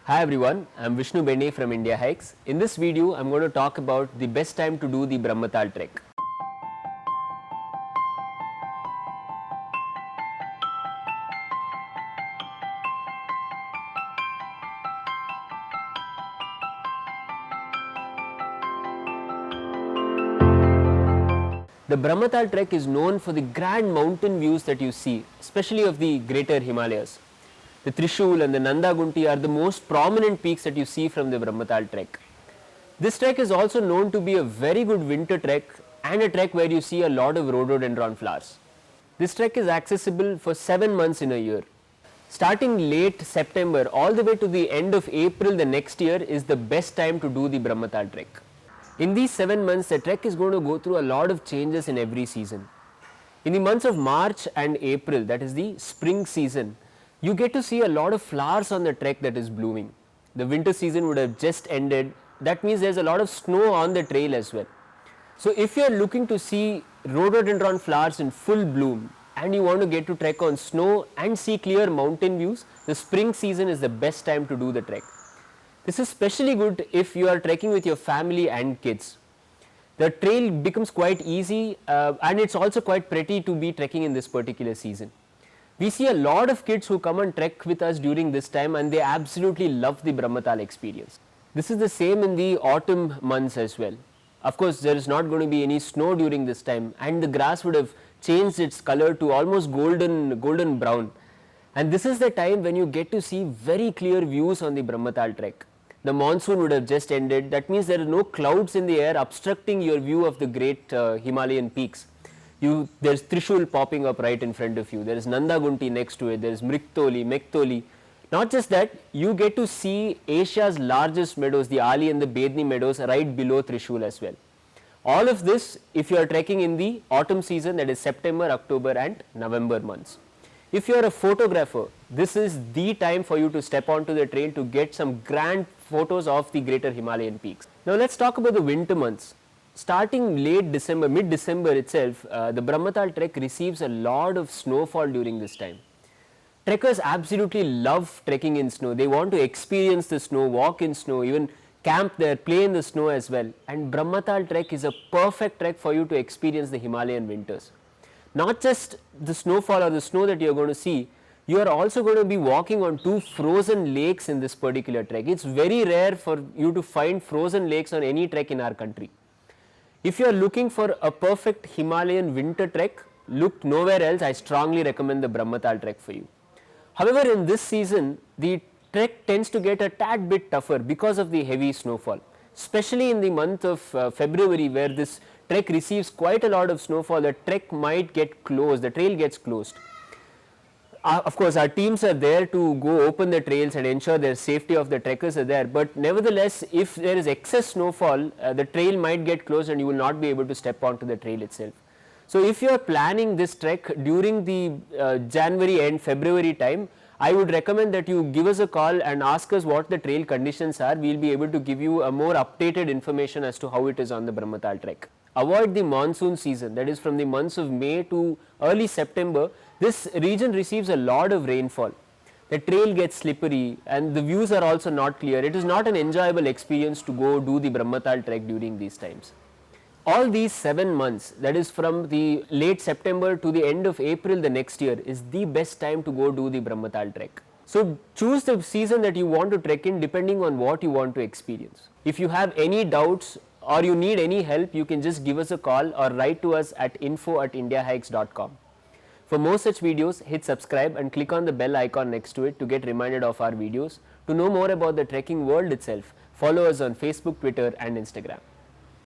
Hi everyone, I'm Vishnu Benne from India Hikes. In this video, I'm going to talk about the best time to do the Brahmatal trek. The Brahmatal trek is known for the grand mountain views that you see, especially of the greater Himalayas. The Trishul and the Nanda Gunti are the most prominent peaks that you see from the Brahmatal trek. This trek is also known to be a very good winter trek and a trek where you see a lot of rhododendron flowers. This trek is accessible for 7 months in a year. Starting late September all the way to the end of April the next year is the best time to do the Brahmatal trek. In these 7 months, the trek is going to go through a lot of changes in every season. In the months of March and April, that is the spring season, you get to see a lot of flowers on the trek that is blooming. The winter season would have just ended. That means there's a lot of snow on the trail as well. So if you are looking to see rhododendron flowers in full bloom and you want to get to trek on snow and see clear mountain views, the spring season is the best time to do the trek. This is especially good if you are trekking with your family and kids. The trail becomes quite easy and it's also quite pretty to be trekking in this particular season. We see a lot of kids who come and trek with us during this time and they absolutely love the Brahmatal experience. This is the same in the autumn months as well. Of course, there is not going to be any snow during this time and the grass would have changed its color to almost golden brown. And this is the time when you get to see very clear views on the Brahmatal trek. The monsoon would have just ended. That means there are no clouds in the air obstructing your view of the great Himalayan peaks. There's Trishul popping up right in front of you. There is Nanda Gunti next to it. There is Mriktoli, Mektoli. Not just that, you get to see Asia's largest meadows, the Ali and the Bedni meadows, right below Trishul as well. All of this if you are trekking in the autumn season, that is September, October and November months. If you are a photographer, this is the time for you to step onto the trail to get some grand photos of the greater Himalayan peaks. Now let's talk about the winter months. Starting late December, mid-December itself, the Brahmatal trek receives a lot of snowfall during this time. Trekkers absolutely love trekking in snow. They want to experience the snow, walk in snow, even camp there, play in the snow as well. And Brahmatal trek is a perfect trek for you to experience the Himalayan winters. Not just the snowfall or the snow that you are going to see, you are also going to be walking on 2 frozen lakes in this particular trek. It's very rare for you to find frozen lakes on any trek in our country. If you are looking for a perfect Himalayan winter trek, look nowhere else. I strongly recommend the Brahmatal trek for you. However, in this season, the trek tends to get a tad bit tougher because of the heavy snowfall, especially in the month of February where this trek receives quite a lot of snowfall. The trek might get closed, the trail gets closed. Of course, our teams are there to go open the trails and ensure the safety of the trekkers are there, but nevertheless, if there is excess snowfall, the trail might get closed and you will not be able to step onto the trail itself. So if you are planning this trek during the January and February time, I would recommend that you give us a call and ask us what the trail conditions are. We will be able to give you a more updated information as to how it is on the Brahmatal trek. Avoid the monsoon season, that is from the months of May to early September. This region receives a lot of rainfall. The trail gets slippery and the views are also not clear. It is not an enjoyable experience to go do the Brahmatal trek during these times. All these 7 months, that is from the late September to the end of April the next year, is the best time to go do the Brahmatal trek. So choose the season that you want to trek in depending on what you want to experience. If you have any doubts or you need any help, you can just give us a call or write to us at info@indiahikes.com. For more such videos, hit subscribe and click on the bell icon next to it to get reminded of our videos. To know more about the trekking world itself, follow us on Facebook, Twitter and Instagram.